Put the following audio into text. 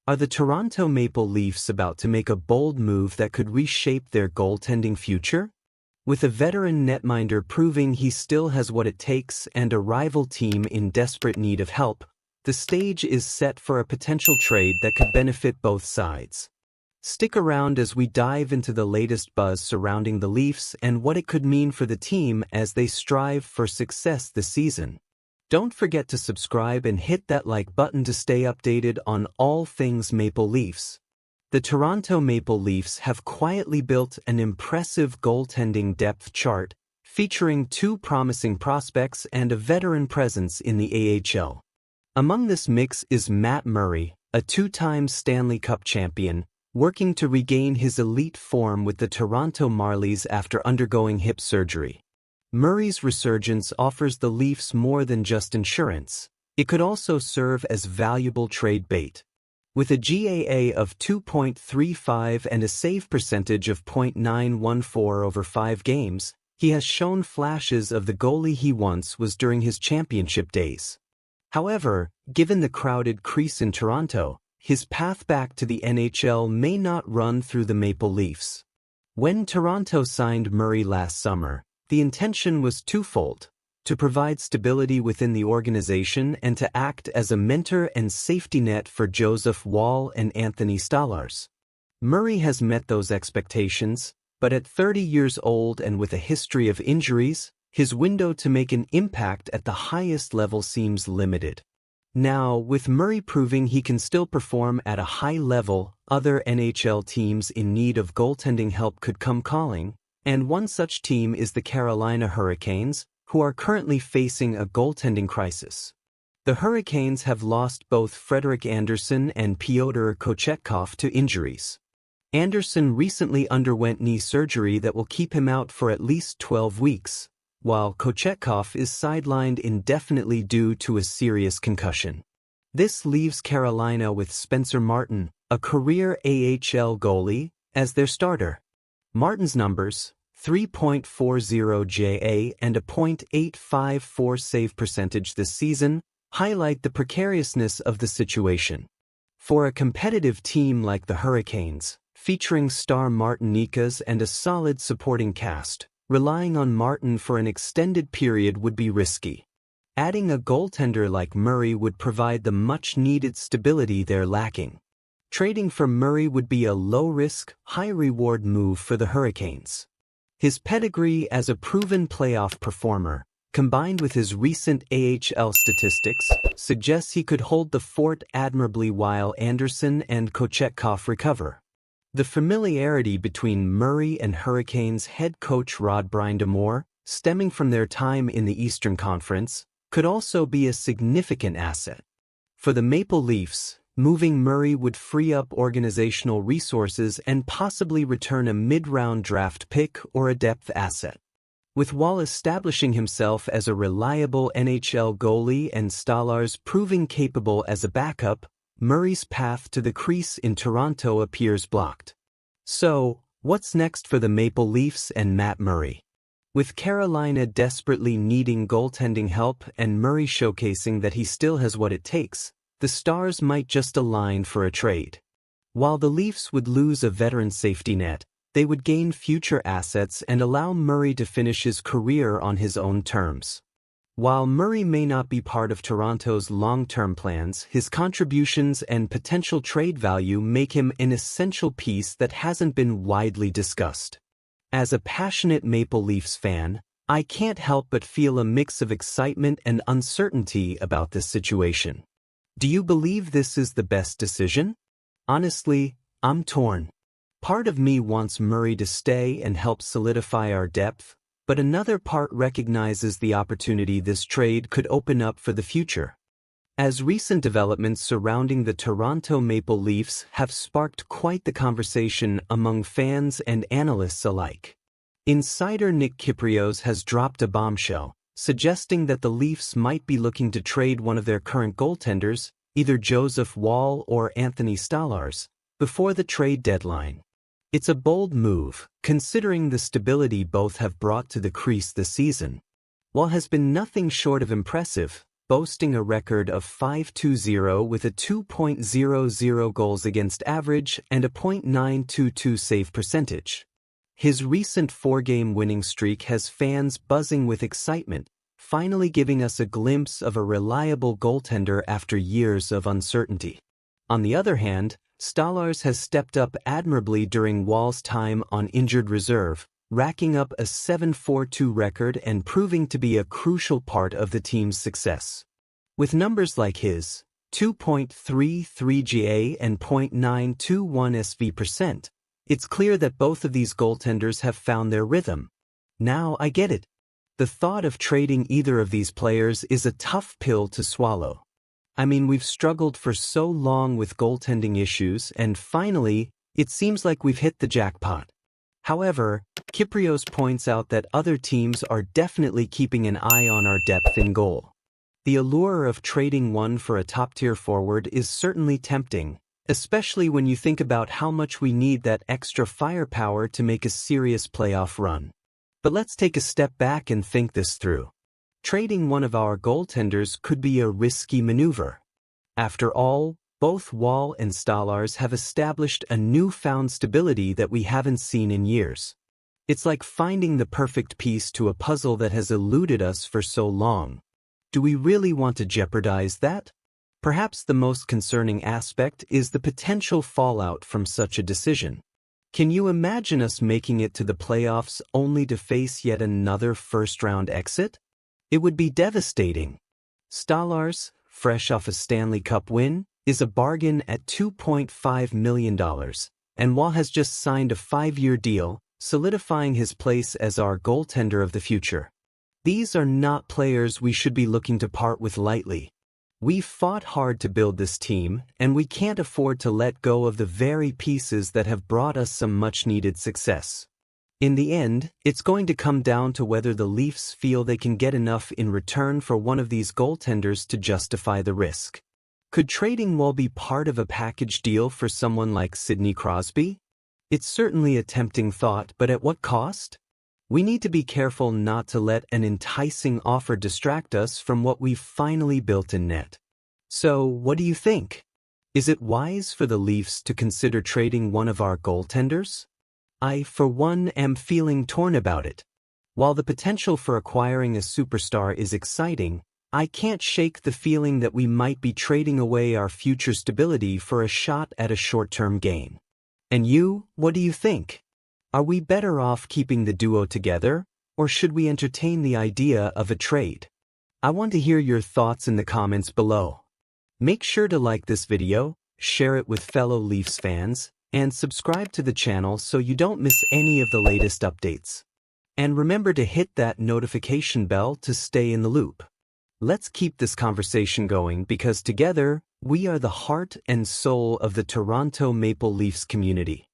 Are the Toronto Maple Leafs about to make a bold move that could reshape their goaltending future? With a veteran netminder proving he still has what it takes and a rival team in desperate need of help, the stage is set for a potential trade that could benefit both sides. Stick around as we dive into the latest buzz surrounding the Leafs and what it could mean for the team as they strive for success this season. Don't forget to subscribe and hit that like button to stay updated on all things Maple Leafs. The Toronto Maple Leafs have quietly built an impressive goaltending depth chart featuring two promising prospects and a veteran presence in the AHL. Among this mix is Matt Murray, a two-time Stanley Cup champion, working to regain his elite form with the Toronto Marlies after undergoing hip surgery. Murray's resurgence offers the Leafs more than just insurance. It could also serve as valuable trade bait. With a GAA of 2.35 and a save percentage of .914 over 5 games, he has shown flashes of the goalie he once was during his championship days. However, given the crowded crease in Toronto, his path back to the NHL may not run through the Maple Leafs. When Toronto signed Murray last summer, the intention was twofold: to provide stability within the organization and to act as a mentor and safety net for Joseph Woll and Anthony Stolarz. Murray has met those expectations, but at 30 years old and with a history of injuries, his window to make an impact at the highest level seems limited. Now, with Murray proving he can still perform at a high level, other NHL teams in need of goaltending help could come calling, and one such team is the Carolina Hurricanes, who are currently facing a goaltending crisis. The Hurricanes have lost both Frederik Andersen and Pyotr Kochetkov to injuries. Andersen recently underwent knee surgery that will keep him out for at least 12 weeks, while Kochetkov is sidelined indefinitely due to a serious concussion. This leaves Carolina with Spencer Martin, a career AHL goalie, as their starter. Martin's numbers, 3.40 JA and a .854 save percentage this season, highlight the precariousness of the situation. For a competitive team like the Hurricanes, featuring star Martinikas and a solid supporting cast, relying on Martin for an extended period would be risky. Adding a goaltender like Murray would provide the much-needed stability they're lacking. Trading for Murray would be a low-risk, high-reward move for the Hurricanes. His pedigree as a proven playoff performer, combined with his recent AHL statistics, suggests he could hold the fort admirably while Andersen and Kochetkov recover. The familiarity between Murray and Hurricanes head coach Rod Brind'Amour, stemming from their time in the Eastern Conference, could also be a significant asset. For the Maple Leafs, moving Murray would free up organizational resources and possibly return a mid-round draft pick or a depth asset. With Woll establishing himself as a reliable NHL goalie and Stolarz proving capable as a backup, Murray's path to the crease in Toronto appears blocked. So, what's next for the Maple Leafs and Matt Murray? With Carolina desperately needing goaltending help and Murray showcasing that he still has what it takes, the stars might just align for a trade. While the Leafs would lose a veteran safety net, they would gain future assets and allow Murray to finish his career on his own terms. While Murray may not be part of Toronto's long-term plans, his contributions and potential trade value make him an essential piece that hasn't been widely discussed. As a passionate Maple Leafs fan, I can't help but feel a mix of excitement and uncertainty about this situation. Do you believe this is the best decision? Honestly, I'm torn. Part of me wants Murray to stay and help solidify our depth, but another part recognizes the opportunity this trade could open up for the future. As recent developments surrounding the Toronto Maple Leafs have sparked quite the conversation among fans and analysts alike. Insider Nick Kypreos has dropped a bombshell, suggesting that the Leafs might be looking to trade one of their current goaltenders, either Joseph Woll or Anthony Stolarz, before the trade deadline. It's a bold move, considering the stability both have brought to the crease this season. While has been nothing short of impressive, boasting a record of 5-2-0 with a 2.00 goals against average and a .922 save percentage. His recent 4-game winning streak has fans buzzing with excitement, finally giving us a glimpse of a reliable goaltender after years of uncertainty. On the other hand, Stolarz has stepped up admirably during Wall's time on injured reserve, racking up a 7-4-2 record and proving to be a crucial part of the team's success. With numbers like his, 2.33 GA and .921 SV%, it's clear that both of these goaltenders have found their rhythm. Now I get it. The thought of trading either of these players is a tough pill to swallow. I mean, we've struggled for so long with goaltending issues, and finally, it seems like we've hit the jackpot. However, Kyprios points out that other teams are definitely keeping an eye on our depth in goal. The allure of trading one for a top-tier forward is certainly tempting, especially when you think about how much we need that extra firepower to make a serious playoff run. But let's take a step back and think this through. Trading one of our goaltenders could be a risky maneuver. After all, both Wall and Stolarz have established a newfound stability that we haven't seen in years. It's like finding the perfect piece to a puzzle that has eluded us for so long. Do we really want to jeopardize that? Perhaps the most concerning aspect is the potential fallout from such a decision. Can you imagine us making it to the playoffs only to face yet another first-round exit? It would be devastating. Stolarz, fresh off a Stanley Cup win, is a bargain at $2.5 million, and Wall has just signed a 5-year deal, solidifying his place as our goaltender of the future. These are not players we should be looking to part with lightly. We've fought hard to build this team, and we can't afford to let go of the very pieces that have brought us some much-needed success. In the end, it's going to come down to whether the Leafs feel they can get enough in return for one of these goaltenders to justify the risk. Could trading Wall be part of a package deal for someone like Sidney Crosby? It's certainly a tempting thought, but at what cost? We need to be careful not to let an enticing offer distract us from what we've finally built in net. So, what do you think? Is it wise for the Leafs to consider trading one of our goaltenders? I, for one, am feeling torn about it. While the potential for acquiring a superstar is exciting, I can't shake the feeling that we might be trading away our future stability for a shot at a short-term gain. And you, what do you think? Are we better off keeping the duo together, or should we entertain the idea of a trade? I want to hear your thoughts in the comments below. Make sure to like this video, share it with fellow Leafs fans, and subscribe to the channel so you don't miss any of the latest updates. And remember to hit that notification bell to stay in the loop. Let's keep this conversation going because together, we are the heart and soul of the Toronto Maple Leafs community.